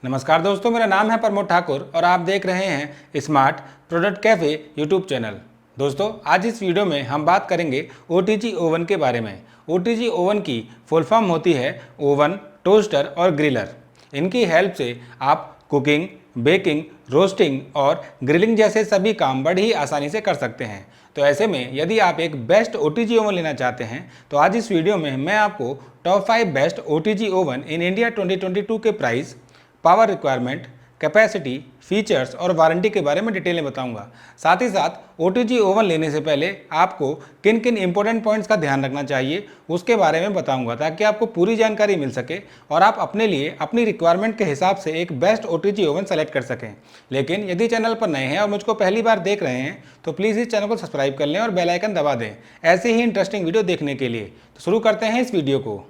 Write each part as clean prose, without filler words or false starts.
नमस्कार दोस्तों, मेरा नाम है प्रमोद ठाकुर और आप देख रहे हैं smart product cafe YouTube channel. दोस्तों, आज इस वीडियो में हम बात करेंगे OTG ओवन के बारे में। OTG ओवन की फुल फॉर्म होती है ओवन, टोस्टर और ग्रिलर। इनकी हेल्प से आप कुकिंग, बेकिंग, रोस्टिंग और ग्रिलिंग जैसे सभी काम बड़ी ही आसानी से कर सकते हैं। तो ऐसे में यदि आप एक बेस्ट OTG ओवन लेना चाहते हैं तो आज इस वीडियो में मैं आपको top 5 best OTG oven in India 2022 के price, power requirement, capacity, features और वारंटी के बारे में डिटेल में बताऊंगा। साथ ही साथ OTG ओवन लेने से पहले आपको किन किन इंपॉर्टेंट पॉइंट्स का ध्यान रखना चाहिए उसके बारे में बताऊंगा, ताकि आपको पूरी जानकारी मिल सके और आप अपने लिए अपनी रिक्वायरमेंट के हिसाब से एक बेस्ट OTG ओवन सेलेक्ट कर सकें। लेकिन यदि चैनल पर नए हैं और मुझको पहली बार देख रहे हैं तो प्लीज़ इस चैनल को सब्सक्राइब कर लें और बेल आइकन दबा दें ऐसे ही इंटरेस्टिंग वीडियो देखने के लिए। तो शुरू करते हैं इस वीडियो को।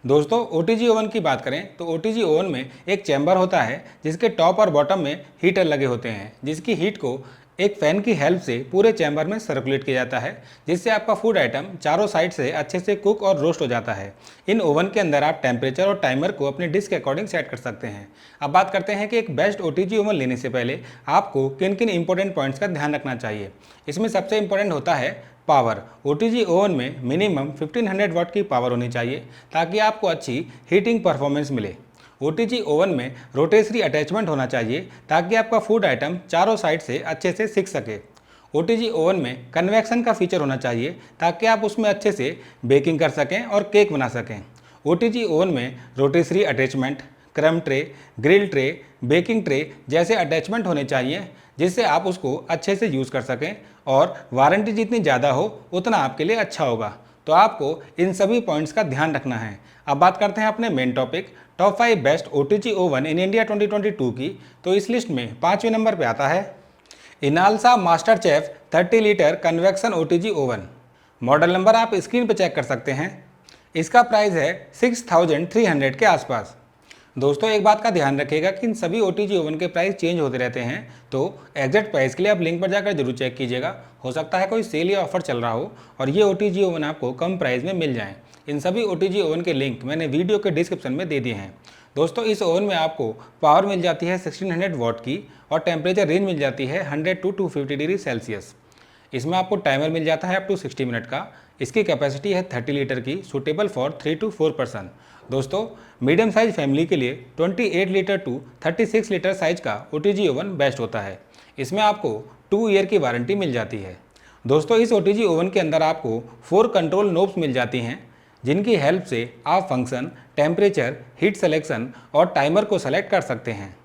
दोस्तों, OTG ओवन की बात करें तो OTG ओवन में एक चैम्बर होता है जिसके टॉप और बॉटम में हीटर लगे होते हैं, जिसकी हीट को एक फ़ैन की हेल्प से पूरे चैम्बर में सर्कुलेट किया जाता है, जिससे आपका फूड आइटम चारों साइड से अच्छे से कुक और रोस्ट हो जाता है। इन ओवन के अंदर आप टेम्परेचर और टाइमर को अपने डिश के अकॉर्डिंग सेट कर सकते हैं। अब बात करते हैं कि एक बेस्ट OTG ओवन लेने से पहले आपको किन किन इंपॉर्टेंट पॉइंट्स का ध्यान रखना चाहिए। इसमें सबसे इंपॉर्टेंट होता है पावर। OTG ओवन में मिनिमम 1500 वाट की पावर होनी चाहिए ताकि आपको अच्छी हीटिंग परफॉर्मेंस मिले। OTG ओवन में रोटेसरी अटैचमेंट होना चाहिए ताकि आपका फूड आइटम चारों साइड से अच्छे से सिक सके। OTG ओवन में कन्वेक्शन का फीचर होना चाहिए ताकि आप उसमें अच्छे से बेकिंग कर सकें और केक बना सकें। OTG ओवन में रोटेसरी अटैचमेंट, क्रम tray, grill tray, baking tray जैसे अटैचमेंट होने चाहिए, जिससे आप उसको अच्छे से यूज़ कर सकें और वारंटी जितनी ज़्यादा हो उतना आपके लिए अच्छा होगा। तो आपको इन सभी पॉइंट्स का ध्यान रखना है। अब बात करते हैं अपने main topic top 5 best OTG oven in India 2022 की। तो इस लिस्ट में 5वें नंबर पे आता है Inalsa master chef 30 litre convection OTG oven. Model number आप स्क्रीन पर चेक कर सकते हैं। इसका प्राइस है 6300 के आसपास। दोस्तों, एक बात का ध्यान रखिएगा कि इन सभी OTG ओवन के प्राइस चेंज होते रहते हैं, तो एग्जैक्ट प्राइस के लिए आप लिंक पर जाकर जरूर चेक कीजिएगा। हो सकता है कोई सेल या ऑफर चल रहा हो और ये OTG ओवन आपको कम प्राइस में मिल जाएं। इन सभी OTG ओवन के लिंक मैंने वीडियो के डिस्क्रिप्शन में दे दिए हैं। दोस्तों, इस ओवन में आपको पावर मिल जाती है 1600 वाट की और टेम्परेचर रेंज मिल जाती है 100 to 250 डिग्री सेल्सियस। इसमें आपको टाइमर मिल जाता है अप टू 60 मिनट का। इसकी कैपेसिटी है 30 लीटर की, सूटेबल फॉर 3 to 4 पर्सन। दोस्तों, मीडियम साइज फैमिली के लिए 28 लीटर टू 36 लीटर साइज का OTG ओवन बेस्ट होता है। इसमें आपको 2 ईयर की वारंटी मिल जाती है। दोस्तों, इस OTG ओवन के अंदर आपको 4 कंट्रोल नोब्स मिल जाती हैं, जिनकी हेल्प से आप फंक्शन, टेम्परेचर, हीट सेलेक्शन और टाइमर को सेलेक्ट कर सकते हैं।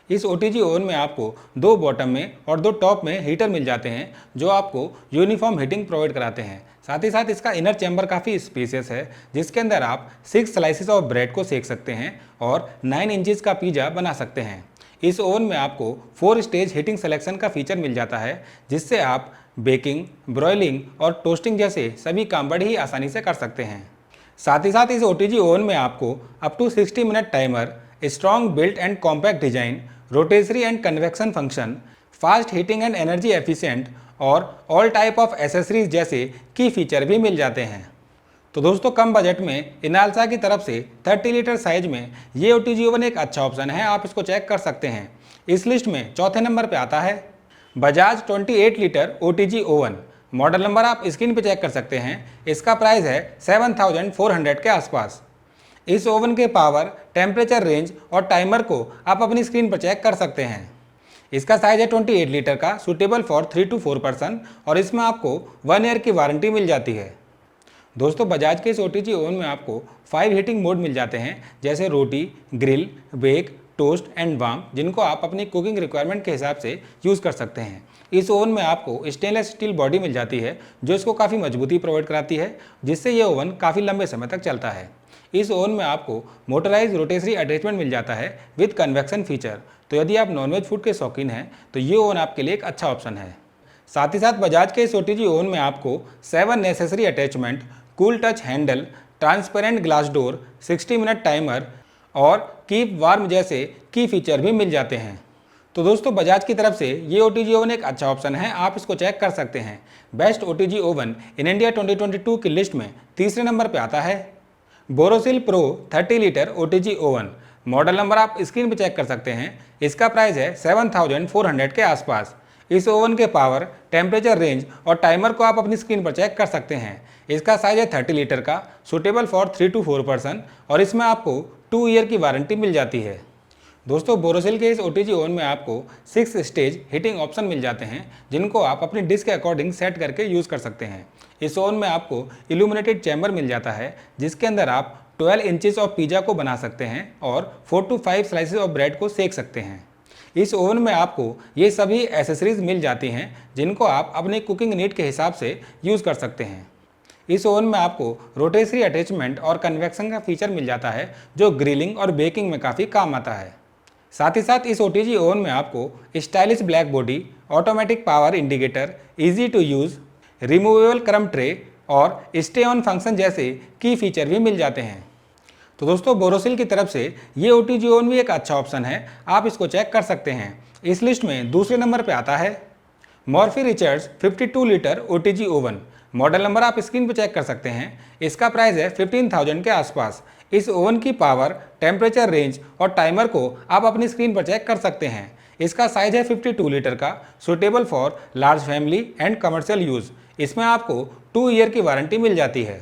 इस OTG ओवन में आपको 2 बॉटम में और 2 टॉप में हीटर मिल जाते हैं, जो आपको यूनिफॉर्म हीटिंग प्रोवाइड कराते हैं। साथ ही साथ इसका इनर चैम्बर काफ़ी स्पेसियस है, जिसके अंदर आप 6 स्लाइसेस ऑफ ब्रेड को सेक सकते हैं और 9 इंचेस का पिज़्ज़ा बना सकते हैं। इस ओवन में आपको 4 स्टेज हीटिंग सिलेक्शन का फीचर मिल जाता है, जिससे आप बेकिंग, ब्रॉयलिंग और टोस्टिंग जैसे सभी काम बड़ी ही आसानी से कर सकते हैं। साथ ही साथ इस OTG ओवन में आपको up to 60 minute timer, strong built and compact design, rotisserie and convection function, fast heating and energy efficient और ऑल टाइप ऑफ एसेसरीज जैसे की फीचर भी मिल जाते हैं। तो दोस्तों, कम बजट में इनालसा की तरफ से 30 लीटर साइज में ये OTG ओवन एक अच्छा ऑप्शन है, आप इसको चेक कर सकते हैं। इस लिस्ट में चौथे नंबर पे आता है Bajaj 28 litre OTG oven. Model number आप स्क्रीन पे चेक कर सकते हैं। इसका प्राइस है 7400 के आसपास। इस ओवन के पावर, टेम्परेचर रेंज और टाइमर को आप अपनी स्क्रीन पर चेक कर सकते हैं। इसका साइज है 28 लीटर का, सूटेबल फॉर 3 to 4 पर्सन और इसमें आपको 1 ईयर की वारंटी मिल जाती है। दोस्तों, बजाज के इस OTG ओवन में आपको 5 हीटिंग मोड मिल जाते हैं, जैसे रोटी, grill, bake, toast and warm, जिनको आप अपनी कुकिंग रिक्वायरमेंट के हिसाब से यूज़ कर सकते हैं। इस ओवन में आपको स्टेनलेस स्टील बॉडी मिल जाती है, जो इसको काफ़ी मजबूती प्रोवाइड कराती है, जिससे ये ओवन काफ़ी लंबे समय तक चलता है। इस ओवन में आपको मोटराइज रोटेसरी अटैचमेंट मिल जाता है विद कन्वेक्शन फीचर। तो यदि आप नॉनवेज फूड के शौकीन हैं तो ये ओवन आपके लिए एक अच्छा ऑप्शन है। साथ ही साथ बजाज के इस OTG ओवन में आपको 7 necessary attachment, cool touch handle, transparent glass door, 60 minute timer और कीप वार्म जैसे की फीचर भी मिल जाते हैं। तो दोस्तों बजाज की तरफ से ये OTG ओवन एक अच्छा ऑप्शन है, आप इसको चेक कर सकते हैं। Best OTG oven in India 2022 की लिस्ट में तीसरे नंबर पे आता है Borosil pro 30 litre OTG oven. Model number आप स्क्रीन पे चेक कर सकते हैं। इसका प्राइस है 7400 के आसपास। इस ओवन के पावर, टेम्परेचर रेंज और टाइमर को आप अपनी स्क्रीन पर चेक कर सकते हैं। इसका साइज है 30 लीटर का, सुटेबल फॉर 3 to 4 पर्सन और इसमें आपको 2 ईयर की वारंटी मिल जाती है। दोस्तों बोरोसिल के इस OTG ओवन में आपको 6 स्टेज हीटिंग ऑप्शन मिल जाते हैं, जिनको आप अपनी डिश के अकॉर्डिंग सेट करके यूज़ कर सकते हैं। इस ओवन में आपको इल्यूमिनेटेड चैम्बर मिल जाता है, जिसके अंदर आप 12 इंचेस ऑफ पिज़्ज़ा को बना सकते हैं और 4 to 5 स्लाइसेस ऑफ ब्रेड को सेक सकते हैं। इस ओवन में आपको ये सभी एसेसरीज मिल जाती हैं, जिनको आप अपने कुकिंग नीड के हिसाब से यूज़ कर सकते हैं। इस ओवन में आपको रोटेटरी अटैचमेंट और कन्वेक्शन का फीचर मिल जाता है, जो ग्रिलिंग और बेकिंग में काफ़ी काम आता है। साथ ही साथ इस OTG ओवन में आपको stylish black body, automatic power indicator, easy to use, removable crumb tray और स्टे ऑन फंक्शन जैसे की फीचर भी मिल जाते हैं। तो दोस्तों बोरोसिल की तरफ से ये OTG ओवन भी एक अच्छा ऑप्शन है, आप इसको चेक कर सकते हैं। इस लिस्ट में दूसरे नंबर पे आता है Morphy Richards 52 litre OTG oven. Model number आप स्क्रीन पे चेक कर सकते हैं। इसका प्राइस है 15,000 के आसपास। इस ओवन की पावर, टेम्परेचर रेंज और टाइमर को आप अपनी स्क्रीन पर चेक कर सकते हैं। इसका साइज है 52 लीटर का, suitable for large family and commercial use. इसमें आपको 2 ईयर की वारंटी मिल जाती है।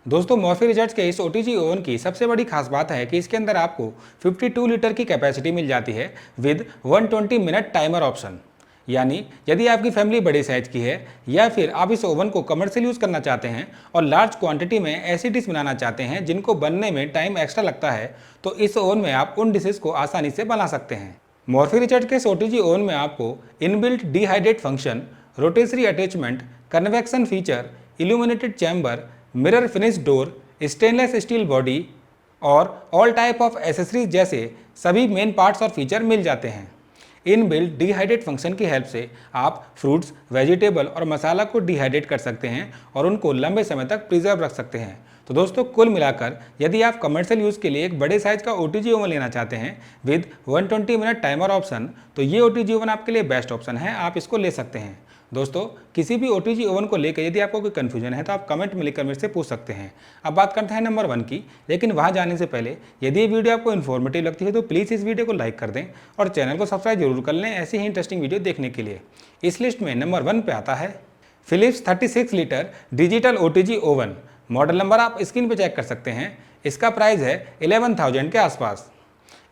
दोस्तों मॉर्फी रिचर्ड्स के इस OTG ओवन की सबसे बड़ी खास बात है कि इसके अंदर आपको 52 लीटर की कैपेसिटी मिल जाती है विद 120 मिनट टाइमर ऑप्शन। यानी यदि आपकी फैमिली बड़े साइज की है या फिर आप इस ओवन को कमर्शियल यूज़ करना चाहते हैं और लार्ज क्वांटिटी में ऐसी डिश बनाना चाहते हैं जिनको बनने में टाइम एक्स्ट्रा लगता है, तो इस ओवन में आप उन डिशेस को आसानी से बना सकते हैं। मॉर्फी रिचर्ड्स के इस OTG ओवन में आपको inbuilt dehydrate function, rotatory attachment, convection feature, illuminated chamber, mirror finish door, stainless steel body और ऑल टाइप ऑफ एसेसरीज जैसे सभी मेन पार्ट्स और फीचर मिल जाते हैं। इनबिल्ट डिहाइड्रेट फंक्शन की हेल्प से आप फ्रूट्स, वेजिटेबल और मसाला को डिहाइड्रेट कर सकते हैं और उनको लंबे समय तक प्रिजर्व रख सकते हैं। तो दोस्तों कुल मिलाकर यदि आप कमर्शियल यूज़ के लिए एक बड़े साइज का OTG ओवन लेना चाहते हैं विद 120 मिनट टाइमर ऑप्शन, तो ये OTG ओवन आपके लिए बेस्ट ऑप्शन है, आप इसको ले सकते हैं। दोस्तों किसी भी OTG ओवन को लेकर यदि आपको कोई कन्फ्यूजन है तो आप कमेंट में लिखकर मेरे से पूछ सकते हैं। अब बात करते हैं नंबर 1 की, लेकिन वहाँ जाने से पहले यदि ये वीडियो आपको इन्फॉर्मेटिव लगती है तो प्लीज़ इस वीडियो को लाइक कर दें और चैनल को सब्सक्राइब जरूर कर लें ऐसी ही इंटरेस्टिंग वीडियो देखने के लिए। इस लिस्ट में नंबर 1 पे आता है Philips 36 litre digital OTG oven. Model number आप स्क्रीन पर चेक कर सकते हैं। इसका प्राइस है 11,000 के आसपास।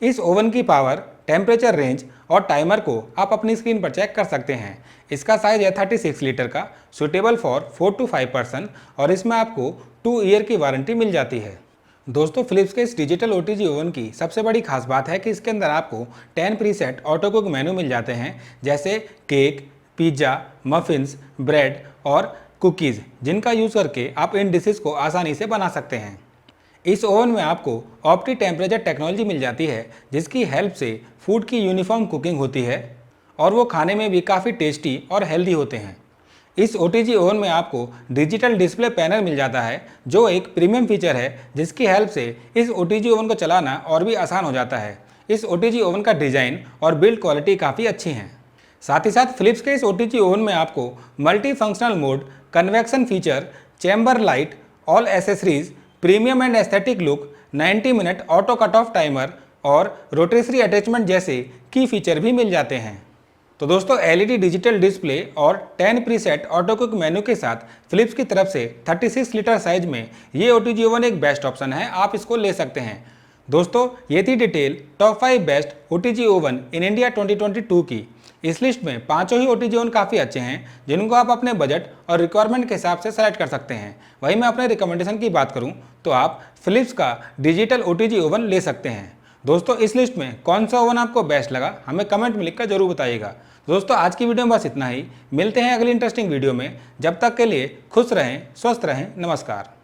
इस ओवन की पावर, टेम्परेचर रेंज और टाइमर को आप अपनी स्क्रीन पर चेक कर सकते हैं। इसका साइज है 36 लीटर का, सुटेबल फॉर 4 to 5 पर्सन और इसमें आपको 2 ईयर की वारंटी मिल जाती है। दोस्तों फिलिप्स के इस डिजिटल OTG ओवन की सबसे बड़ी खास बात है कि इसके अंदर आपको 10 प्रीसेट ऑटो कुक मेनू मिल जाते हैं, जैसे केक, पिज़्ज़ा, मफिन्स, ब्रेड और कुकीज़, जिनका यूज़ करके आप इन डिशेस को आसानी से बना सकते हैं। इस ओवन में आपको ऑप्टी टेम्परेचर टेक्नोलॉजी मिल जाती है, जिसकी हेल्प से फूड की यूनिफॉर्म कुकिंग होती है और वो खाने में भी काफ़ी टेस्टी और हेल्दी होते हैं। इस OTG ओवन में आपको डिजिटल डिस्प्ले पैनल मिल जाता है, जो एक प्रीमियम फीचर है, जिसकी हेल्प से इस OTG ओवन को चलाना और भी आसान हो जाता है। इस OTG ओवन का डिज़ाइन और बिल्ड क्वालिटी काफ़ी अच्छी हैं। साथ ही साथ फिलिप्स के इस OTG ओवन में आपको multi functional mode, convection feature, chamber light, all accessories, premium and aesthetic look, 90 minute auto cut off timer और रोटेटरी अटैचमेंट जैसे की फीचर भी मिल जाते हैं। तो दोस्तों LED डिजिटल डिस्प्ले और 10 प्रीसेट ऑटो कुक मेनू के साथ फिलिप्स की तरफ से 36 लीटर साइज में ये OTG ओवन एक बेस्ट ऑप्शन है, आप इसको ले सकते हैं। दोस्तों ये थी detail top 5 best OTG oven in India 2022 की। इस लिस्ट में पांचों ही OTG ओवन काफ़ी अच्छे हैं, जिनको आप अपने बजट और रिक्वायरमेंट के हिसाब से सेलेक्ट कर सकते हैं। वहीं मैं अपने रिकमेंडेशन की बात करूं तो आप फिलिप्स का डिजिटल OTG ओवन ले सकते हैं। दोस्तों इस लिस्ट में कौन सा ओवन आपको बेस्ट लगा हमें कमेंट में लिखकर जरूर बताइएगा। दोस्तों आज की वीडियो में बस इतना ही, मिलते हैं अगली इंटरेस्टिंग वीडियो में। जब तक के लिए खुश रहें, स्वस्थ रहें, नमस्कार।